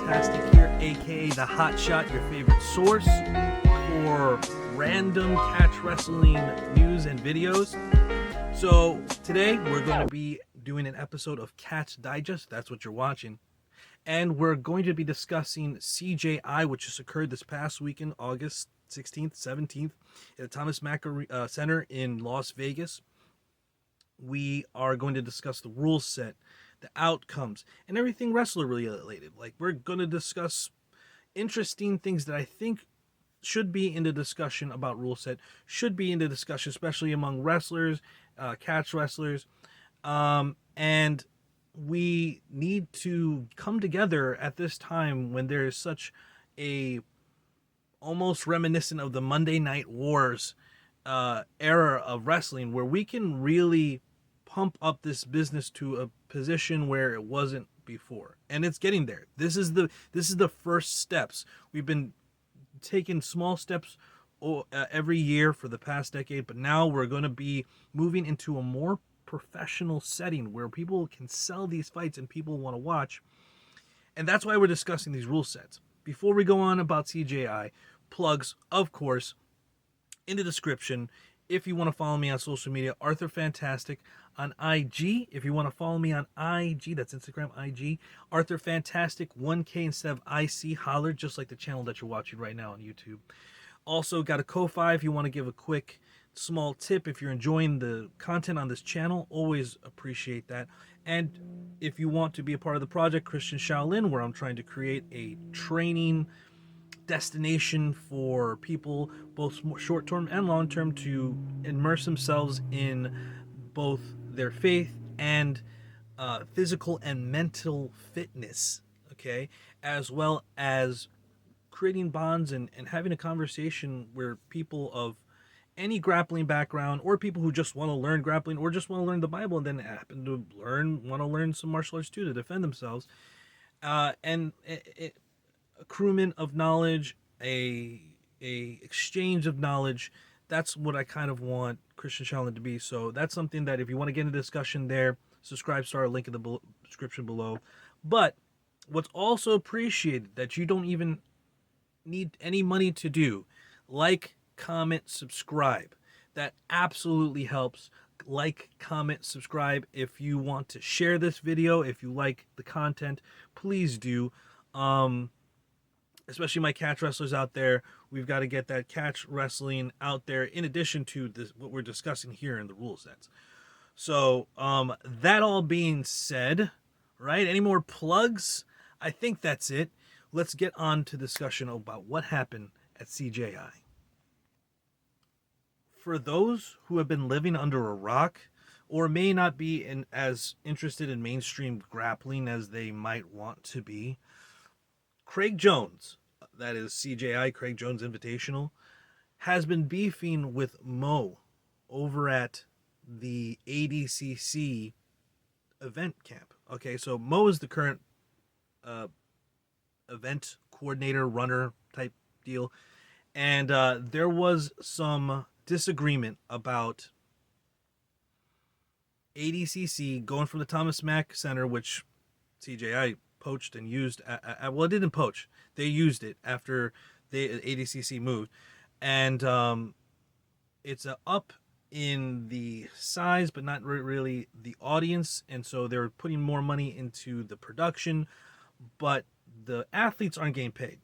Fantastic here, aka the Hot Shot, your favorite source for random catch wrestling news and videos. So today we're going to be doing an episode of Catch Digest. That's what you're watching. And we're going to be discussing CJI, which just occurred this past weekend, August 16th, 17th, at the Thomas Mack Center in Las Vegas. We are going to discuss the rule set, the outcomes, and everything wrestler related. Like, we're going to discuss interesting things that I think should be in the discussion about rule set, should be in the discussion, especially among wrestlers, catch wrestlers, and we need to come together at this time when there is such a almost reminiscent of the Monday Night Wars era of wrestling, where we can really pump up this business to a position where it wasn't before, and it's getting there. This is the first steps. We've been taking small steps every year for the past decade, but now we're going to be moving into a more professional setting where people can sell these fights and people want to watch. And that's why we're discussing these rule sets. Before we go on about CJI, plugs, of course, in the description. If you want to follow me on social media, Arthur Fantastic on IG. If you want to follow me on IG, that's Instagram, IG, Arthur Fantastic 1K instead of IC, holler, just like the channel that you're watching right now on YouTube. Also got a Ko-Fi if you want to give a quick small tip. If you're enjoying the content on this channel, always appreciate that. And if you want to be a part of the project, Christian Shaolin, where I'm trying to create a training destination for people, both short-term and long-term, to immerse themselves in both their faith and physical and mental fitness, okay, as well as creating bonds and having a conversation where people of any grappling background, or people who just want to learn grappling, or just want to learn the Bible and then happen to want to learn some martial arts too to defend themselves, and accruement of knowledge, a exchange of knowledge. That's what I kind of want Christian Shaolin to be. So that's something that if you want to get into discussion there, subscribe, start, link in the description below. But what's also appreciated that you don't even need any money to do, like, comment, subscribe. That absolutely helps. Like, comment, subscribe. If you want to share this video, if you like the content, please do. Especially my catch wrestlers out there, we've got to get that catch wrestling out there in addition to this, what we're discussing here in the rule sets. So that all being said, right, any more plugs? I think that's it. Let's get on to discussion about what happened at CJI. For those who have been living under a rock, or may not be as interested in mainstream grappling as they might want to be, Craig Jones, that is CJI, Craig Jones Invitational, has been beefing with Mo over at the ADCC event camp. Okay, so Mo is the current event coordinator, runner type deal, and there was some disagreement about ADCC going from the Thomas Mack Center, which CJI poached and used. Well, it didn't poach. They used it after the ADCC moved, and it's up in the size, but not really the audience, and so they're putting more money into the production, but the athletes aren't getting paid,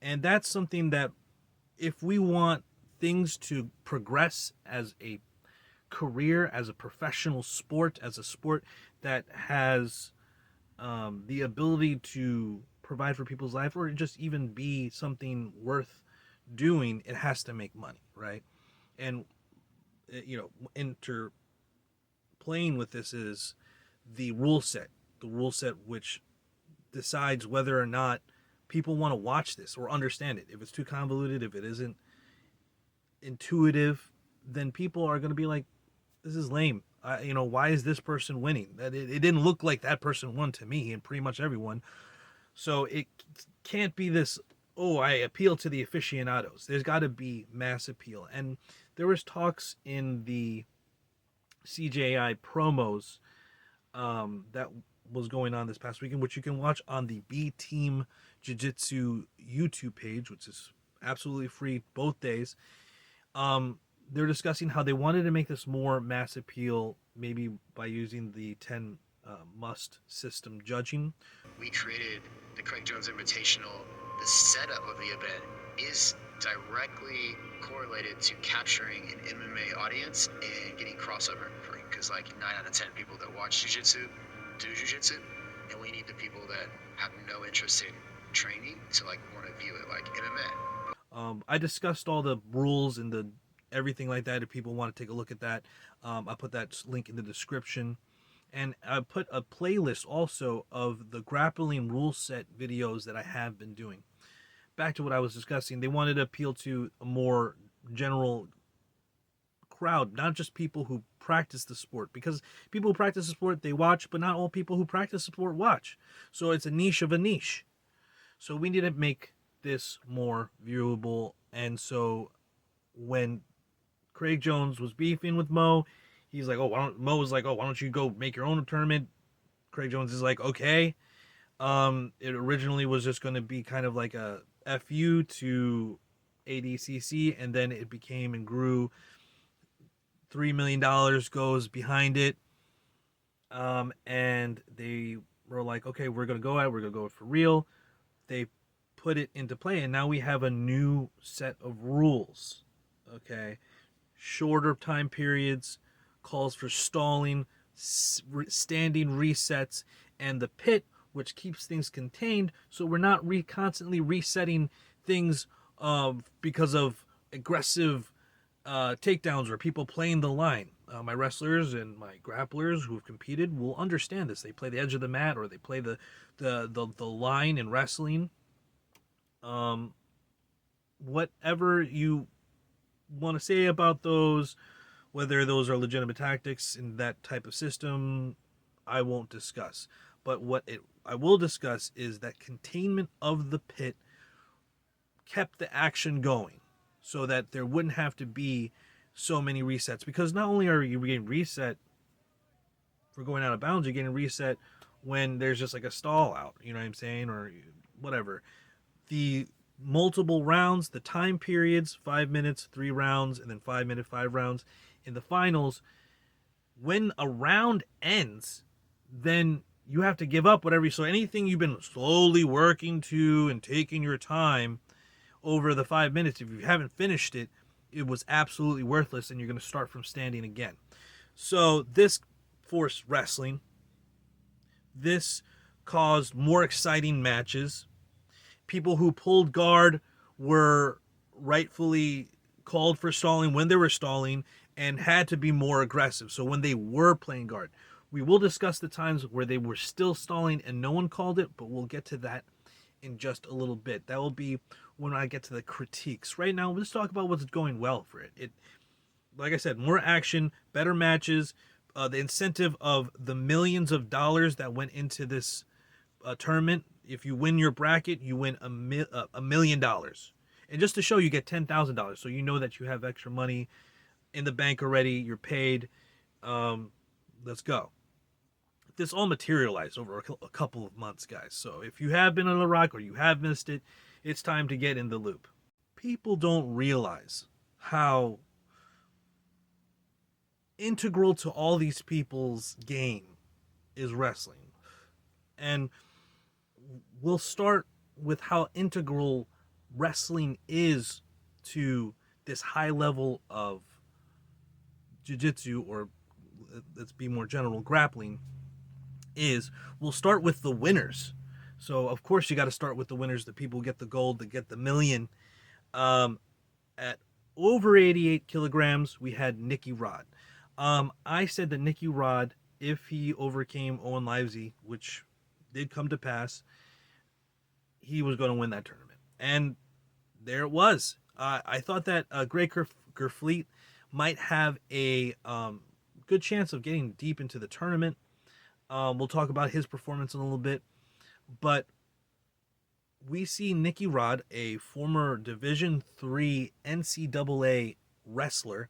and that's something that, if we want things to progress as a career, as a professional sport, as a sport that has the ability to provide for people's life, or just even be something worth doing, it has to make money, right? And interplaying with this is the rule set which decides whether or not people want to watch this or understand it. If it's too convoluted, if it isn't intuitive, then people are going to be like, this is lame. Why is this person winning? That it didn't look like that person won to me, and pretty much everyone. So it can't be this, oh, I appeal to the aficionados. There's got to be mass appeal. And there was talks in the CJI promos that was going on this past weekend, which you can watch on the B Team Jiu-Jitsu YouTube page, which is absolutely free both days. They're discussing how they wanted to make this more mass appeal, maybe by using the 10 must system judging. We created the Craig Jones Invitational. The setup of the event is directly correlated to capturing an MMA audience and getting crossover, because like 9 out of 10 people that watch jiu-jitsu do jiu-jitsu, and we need the people that have no interest in training to like want to view it like MMA. I discussed all the rules and the everything like that. If people want to take a look at that, I put that link in the description. And I put a playlist also of the grappling rule set videos that I have been doing. Back to what I was discussing, they wanted to appeal to a more general crowd, not just people who practice the sport. Because people who practice the sport, they watch, but not all people who practice the sport watch. So it's a niche of a niche. So we need to make this more viewable. And so when Craig Jones was beefing with Mo, he's like, Mo was like, why don't you go make your own tournament? Craig Jones is like, okay. It originally was just going to be kind of like a FU to ADCC, and then it became and grew. $3 million goes behind it. And they were like, okay, we're going to go for real. They put it into play, and now we have a new set of rules. Okay. Shorter time periods, calls for stalling, standing resets, and the pit, which keeps things contained, so we're not constantly resetting things because of aggressive takedowns or people playing the line. My wrestlers and my grapplers who have competed will understand this. They play the edge of the mat, or they play the line in wrestling. Whatever you want to say about those, whether those are legitimate tactics in that type of system, I won't discuss. But I will discuss is that containment of the pit kept the action going so that there wouldn't have to be so many resets. Because not only are you getting reset for going out of bounds, you're getting reset when there's just like a stall out, you know what I'm saying, or whatever. The multiple rounds, the time periods, 5 minutes, 3 rounds, and then 5 minute, 5 rounds. In the finals, when a round ends, then you have to give up whatever. So anything you've been slowly working to and taking your time over the 5 minutes, if you haven't finished it, it was absolutely worthless, and you're going to start from standing again. So this forced wrestling. This caused more exciting matches. People who pulled guard were rightfully called for stalling when they were stalling and had to be more aggressive. So when they were playing guard, we will discuss the times where they were still stalling and no one called it, but we'll get to that in just a little bit. That will be when I get to the critiques. Right now, let's talk about what's going well for it. Like I said, more action, better matches, the incentive of the millions of dollars that went into this tournament. If you win your bracket, you win $1 million. And just to show, you get $10,000. So you know that you have extra money in the bank already. You're paid. Let's go. This all materialized over a couple of months, guys. So if you have been on the rock or you have missed it, it's time to get in the loop. People don't realize how integral to all these people's game is wrestling. And we'll start with how integral wrestling is to this high level of jiu-jitsu, or let's be more general, grappling. We'll start with the winners. So of course you got to start with the winners, the people who get the gold, that get the million. At over 88 kilograms, we had Nicky Rod. I said that Nicky Rod, if he overcame Owen Livesey, which did come to pass, he was going to win that tournament. And there it was. I thought that Greco-Roman might have a good chance of getting deep into the tournament. We'll talk about his performance in a little bit. But we see Nicky Rod, a former Division III NCAA wrestler,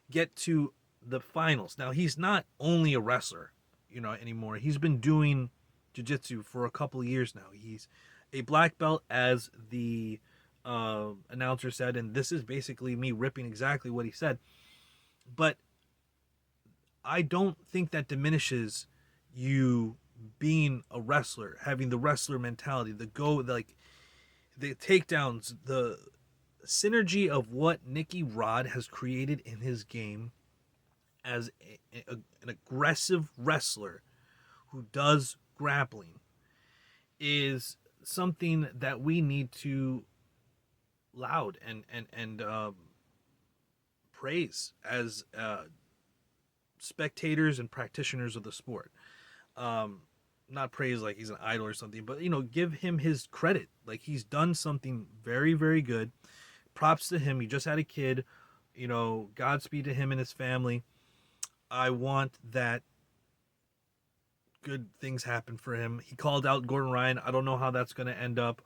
get to the finals. Now, he's not only a wrestler. anymore. He's been doing jiu-jitsu for a couple of years now. He's a black belt, as the announcer said, and this is basically me ripping exactly what he said. But I don't think that diminishes you being a wrestler, having the wrestler mentality, the takedowns, the synergy of what Nicky Rod has created in his game as an aggressive wrestler who does grappling is something that we need to loud and praise as spectators and practitioners of the sport. Not praise like he's an idol or something, but give him his credit. Like, he's done something very, very good. Props to him. He just had a kid. Godspeed to him and his family. I want that good things happen for him. He called out Gordon Ryan. I don't know how that's going to end up,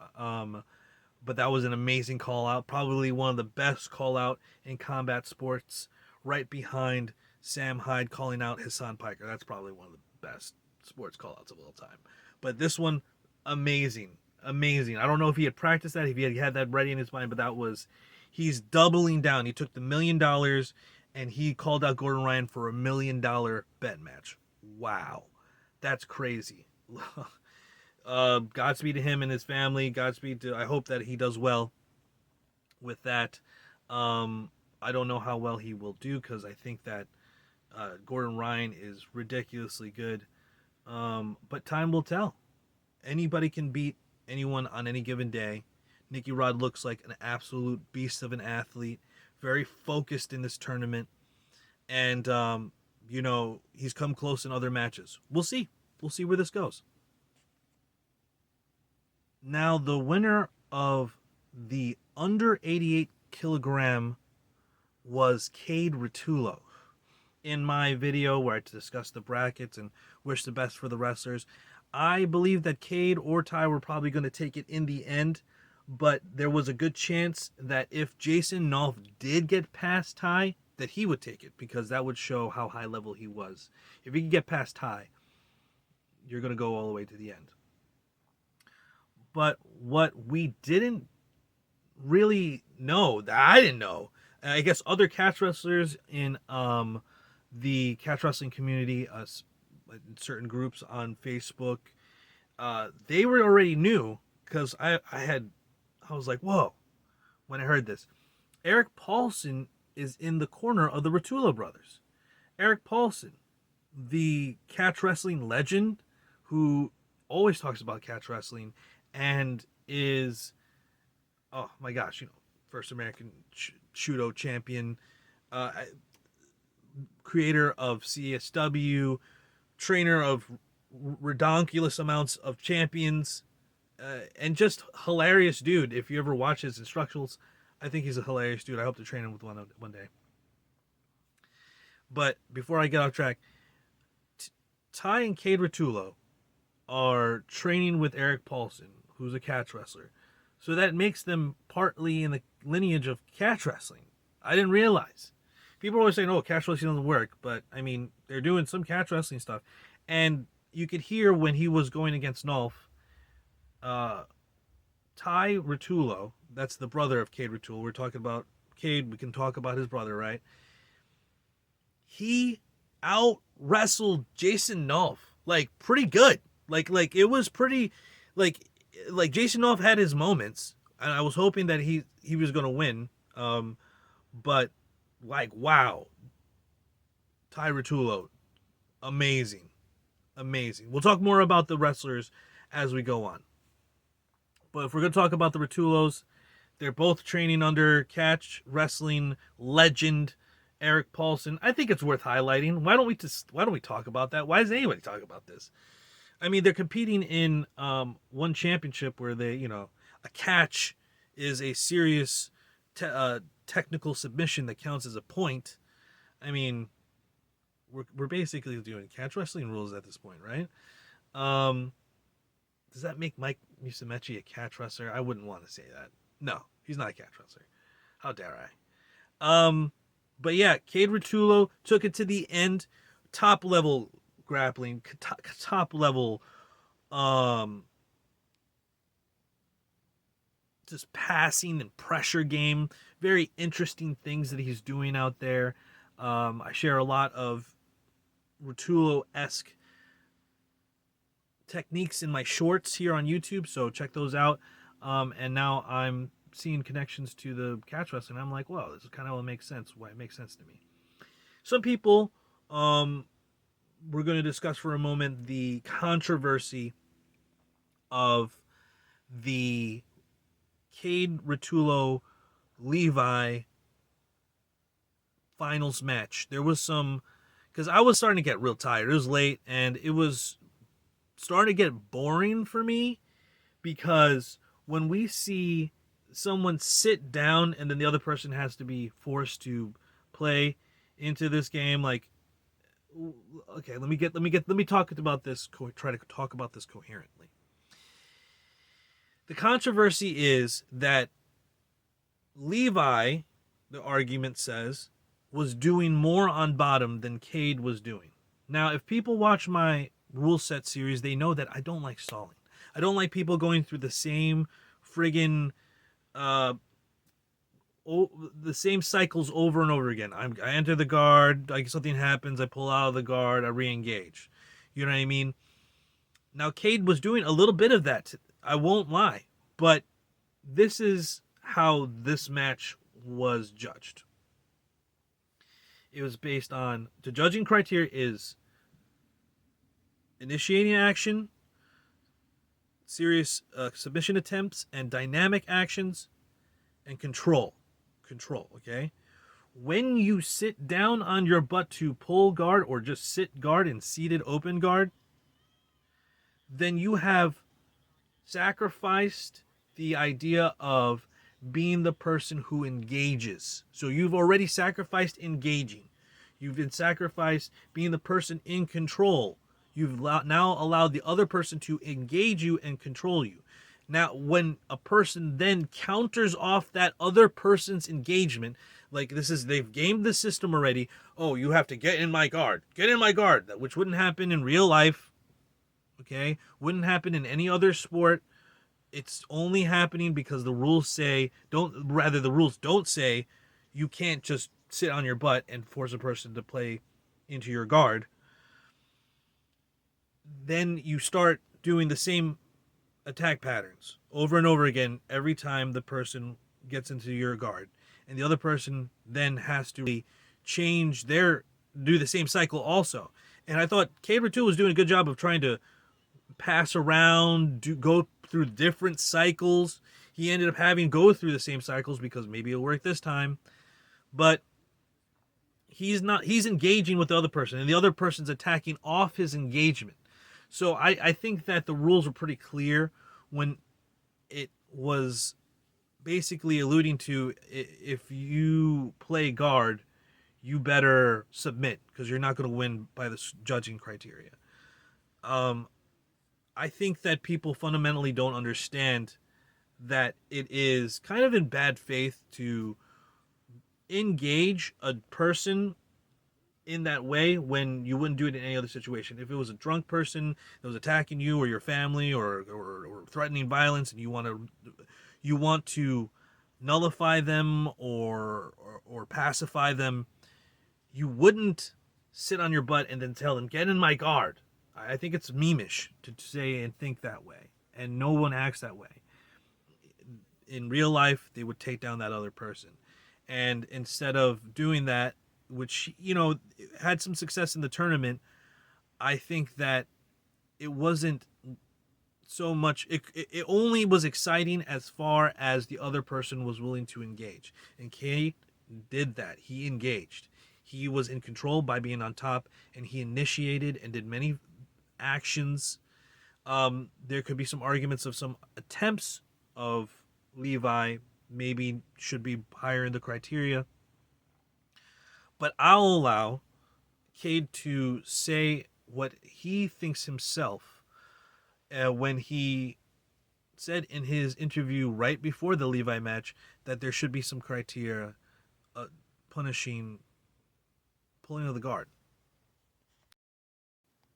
but that was an amazing call out. Probably one of the best call out in combat sports, right behind Sam Hyde calling out Hassan Piker. That's probably one of the best sports call outs of all time. But this one, amazing. I don't know if he had practiced that, if he had that ready in his mind, but he's doubling down. He took the $1 million and he called out Gordon Ryan for $1 million bet match. Wow. That's crazy. Godspeed to him and his family. I hope that he does well with that. I don't know how well he will do, because I think that Gordon Ryan is ridiculously good. But time will tell. Anybody can beat anyone on any given day. Nicky Rod looks like an absolute beast of an athlete, very focused in this tournament, and he's come close in other matches. We'll see where this goes. Now, the winner of the under 88 kilogram was Cade Ritulo. In my video where I discussed the brackets and wish the best for the wrestlers, I believe that Cade or Ty were probably going to take it in the end, but there was a good chance that if Jason Nolf did get past Ty, that he would take it, because that would show how high level he was. If he could get past Ty, you're going to go all the way to the end. But what we didn't really know, that I didn't know, I guess other catch wrestlers in the catch wrestling community, in certain groups on Facebook, they were already knew, because I was like, whoa, when I heard this. Eric Paulson is in the corner of the Ritulo brothers. Eric Paulson, the catch wrestling legend who always talks about catch wrestling and is, oh my gosh, first American judo champion, creator of CSW, trainer of redonkulous amounts of champions, and just hilarious dude. If you ever watch his instructionals, I think he's a hilarious dude. I hope to train him with one day. But before I get off track, Ty and Cade Ritulo are training with Eric Paulson, who's a catch wrestler. So that makes them partly in the lineage of catch wrestling. I didn't realize. People are always saying, oh, catch wrestling doesn't work. But, I mean, they're doing some catch wrestling stuff. And you could hear when he was going against Nolf, Ty Ritulo, that's the brother of Cade Ritulo. We're talking about Cade. We can talk about his brother, right? He out-wrestled Jason Nolf, pretty good. It was pretty, Jason Nolf had his moments, and I was hoping that he was going to win. But, wow. Ty Ritulo, amazing. We'll talk more about the wrestlers as we go on. But if we're going to talk about the Ritulos, they're both training under catch wrestling legend Eric Paulson. I think it's worth highlighting. Why don't we talk about that? Why does anybody talk about this? I mean, they're competing in one championship where they, a catch is a serious technical submission that counts as a point. I mean, we're basically doing catch wrestling rules at this point, right? Does that make Mike Musumeci a catch wrestler? I wouldn't want to say that. No, he's not a catch wrestler. How dare I? But yeah, Cade Ritulo took it to the end. Top level grappling, top level, um, just passing and pressure game. Very interesting things that he's doing out there. I share a lot of Rutulo-esque techniques in my shorts here on YouTube, so check those out. And now I'm seeing connections to the catch wrestling. I'm like, wow, this is kind of what makes sense. Why it makes sense to me. Some people, we're going to discuss for a moment the controversy of the Cade Rutulo Levi finals match. There was some, because I was starting to get real tired. It was late, and it was starting to get boring for me, because when we see someone sit down and then the other person has to be forced to play into this game, like, okay, let me talk about this. Try to talk about this coherently. The controversy is that Levi, the argument says, was doing more on bottom than Cade was doing. Now, if people watch my Ruleset series, they know that I don't like stalling. I don't like people going through the same friggin' the same cycles over and over again. I enter the guard, like something happens, I pull out of the guard, I re-engage. You know what I mean? Now, Cade was doing a little bit of that. I won't lie, but this is how this match was judged. It was based on, the judging criteria is initiating action, serious submission attempts, and dynamic actions, and control. Okay? When you sit down on your butt to pull guard or just sit guard and seated open guard, then you have sacrificed the idea of being the person who engages. So you've already sacrificed engaging. You've been sacrificed being the person in control. You've now allowed the other person to engage you and control you. Now, when a person then counters off that other person's engagement, like they've gamed the system already. Oh, you have to get in my guard. Get in my guard, which wouldn't happen in real life. Okay? Wouldn't happen in any other sport. It's only happening because the rules don't say you can't just sit on your butt and force a person to play into your guard. Then you start doing the same attack patterns over and over again every time the person gets into your guard, and the other person then has to do the same cycle also. And I thought Cade Rutulo was doing a good job of trying to pass around, go through different cycles. He ended up having to go through the same cycles because maybe it'll work this time, but he's engaging with the other person, and the other person's attacking off his engagement. So I think that the rules were pretty clear when it was basically alluding to, if you play guard, you better submit because you're not going to win by the judging criteria. I think that people fundamentally don't understand that it is kind of in bad faith to engage a person in that way when you wouldn't do it in any other situation. If it was a drunk person that was attacking you or your family or threatening violence, and you want to nullify them or pacify them, you wouldn't sit on your butt and then tell them, get in my guard. I think it's memeish to say and think that way, and no one acts that way. In real life, they would take down that other person, and instead of doing that, which, had some success in the tournament, I think that it wasn't so much, it only was exciting as far as the other person was willing to engage. And Kate did that. He engaged. He was in control by being on top, and he initiated and did many actions. There could be some arguments of some attempts of Levi maybe should be higher in the criteria. But I'll allow Cade to say what he thinks himself when he said in his interview right before the Levi match that there should be some criteria punishing pulling of the guard.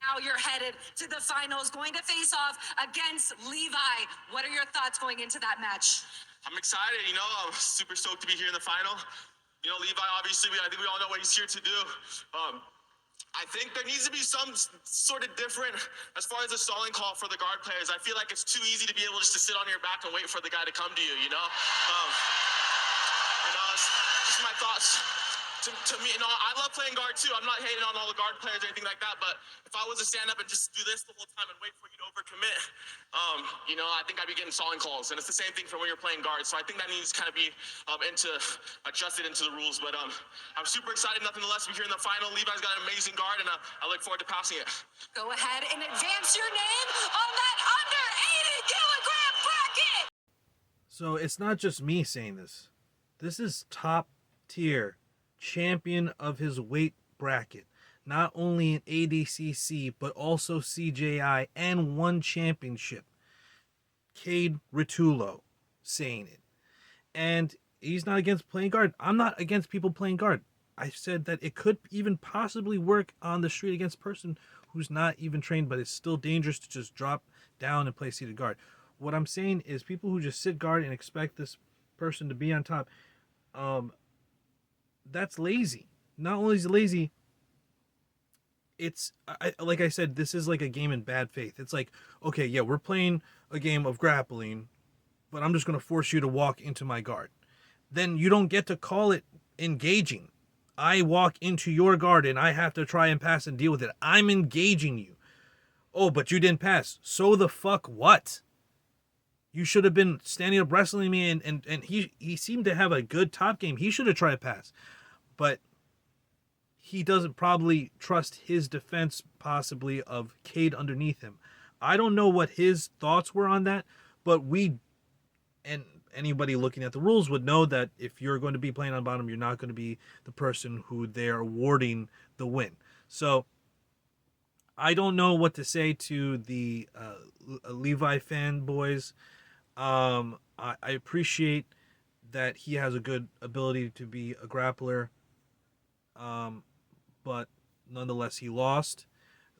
Now you're headed to the finals, going to face off against Levi. What are your thoughts going into that match? I'm excited, I'm super stoked to be here in the final. Levi, obviously, I think we all know what he's here to do. I think there needs to be some sort of different as far as the stalling call for the guard players. I feel like it's too easy to be able just to sit on your back and wait for the guy to come to you, just my thoughts. To me, I love playing guard too. I'm not hating on all the guard players or anything like that, but if I was to stand up and just do this the whole time and wait for you to overcommit, I think I'd be getting stalling calls. And it's the same thing for when you're playing guard. So I think that needs to kind of be adjusted into the rules. But I'm super excited, nothing less. We're here in the final. Levi's got an amazing guard, and I look forward to passing it. Go ahead and advance your name on that under 80-kilogram bracket. So it's not just me saying this. This is top tier champion of his weight bracket, not only in ADCC but also CJI, and won championship. Cade Ritulo saying it. And he's not against playing guard. I'm not against people playing guard. I said that it could even possibly work on the street against a person who's not even trained, but it's still dangerous to just drop down and play seated guard. What I'm saying is people who just sit guard and expect this person to be on top, that's lazy. Not only is it lazy, it's like I said, this is like a game in bad faith. It's like, okay, yeah, we're playing a game of grappling, but I'm just going to force you to walk into my guard. Then you don't get to call it engaging. I walk into your guard and I have to try and pass and deal with it. I'm engaging you. Oh, but you didn't pass. So the fuck what? You should have been standing up wrestling me, and he seemed to have a good top game. He should have tried to pass. But he doesn't probably trust his defense, possibly, of Cade underneath him. I don't know what his thoughts were on that, but and anybody looking at the rules would know that if you're going to be playing on bottom, you're not going to be the person who they're awarding the win. So I don't know what to say to the Levi fanboys. I appreciate that he has a good ability to be a grappler. But nonetheless, he lost.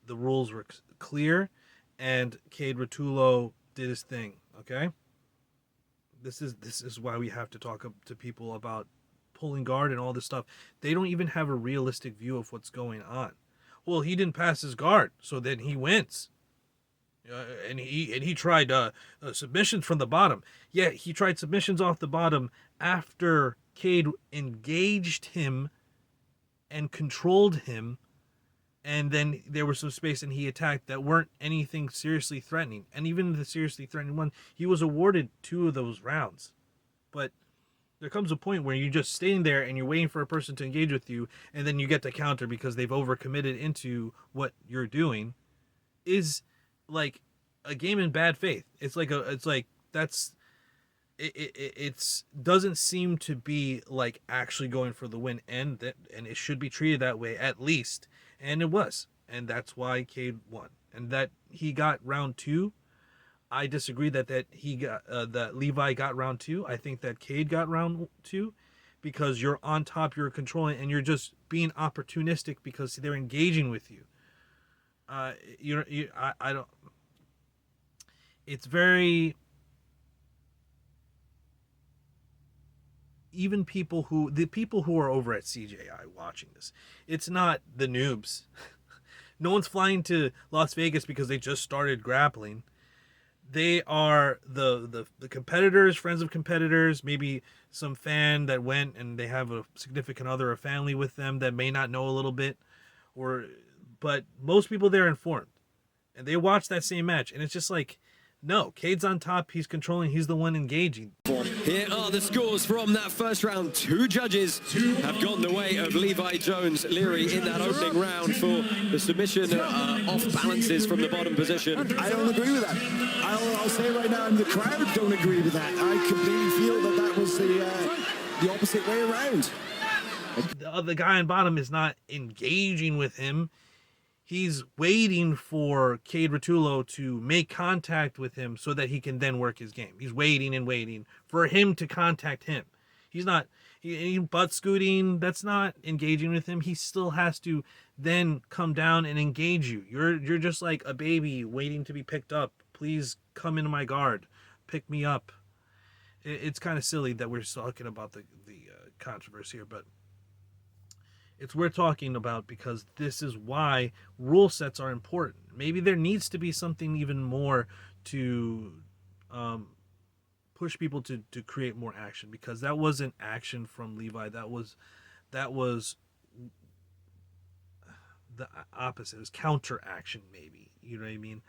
The rules were clear, and Cade Ritulo did his thing. Okay, this is why we have to talk to people about pulling guard and all this stuff. They don't even have a realistic view of what's going on. Well, he didn't pass his guard, so then he wins. And he tried submissions from the bottom. Yeah, he tried submissions off the bottom after Cade engaged him and controlled him, and then there was some space and he attacked that weren't anything seriously threatening. And even the seriously threatening one, he was awarded 2 of those rounds. But there comes a point where you're just staying there and you're waiting for a person to engage with you, and then you get to counter because they've overcommitted into what you're doing, is like a game in bad faith. It's doesn't seem to be like actually going for the win, and it should be treated that way at least, and it was, and that's why Cade won, and that he got round 2. I disagree that he got that Levi got round 2. I think that Cade got round 2 because you're on top, you're controlling, and you're just being opportunistic because they're engaging with you. I don't. It's very. Even the people who are over at CJI watching this, it's not the noobs. No one's flying to Las Vegas because they just started grappling. They are the competitors, friends of competitors, maybe some fan that went and they have a significant other, a family with them that may not know a little bit, but most people there are informed, and they watch that same match, and it's just like, no, Cade's on top, he's controlling, he's the one engaging. Here are the scores from that first round. 2 judges have gone the way of Levi Jones Leary in that opening round for the submission off balances from the bottom position. I don't agree with that. I'll say right now, and the crowd don't agree with that. I completely feel that was the opposite way around. The other guy on bottom is not engaging with him. He's waiting for Cade Ritulo to make contact with him so that he can then work his game. He's waiting and waiting for him to contact him. He's not, He butt scooting, that's not engaging with him. He still has to then come down and engage you. You're just like a baby waiting to be picked up. Please come into my guard, pick me up. It's kind of silly that we're talking about the controversy here, but it's worth talking about because this is why rule sets are important. Maybe there needs to be something even more to push people to create more action, because that wasn't action from Levi. That was the opposite. It was counter action, maybe. You know what I mean?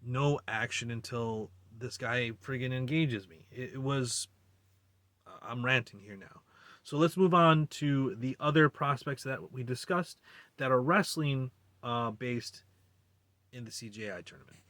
No action until this guy friggin' engages me. It was. I'm ranting here now. So let's move on to the other prospects that we discussed that are wrestling based in the CJI tournament.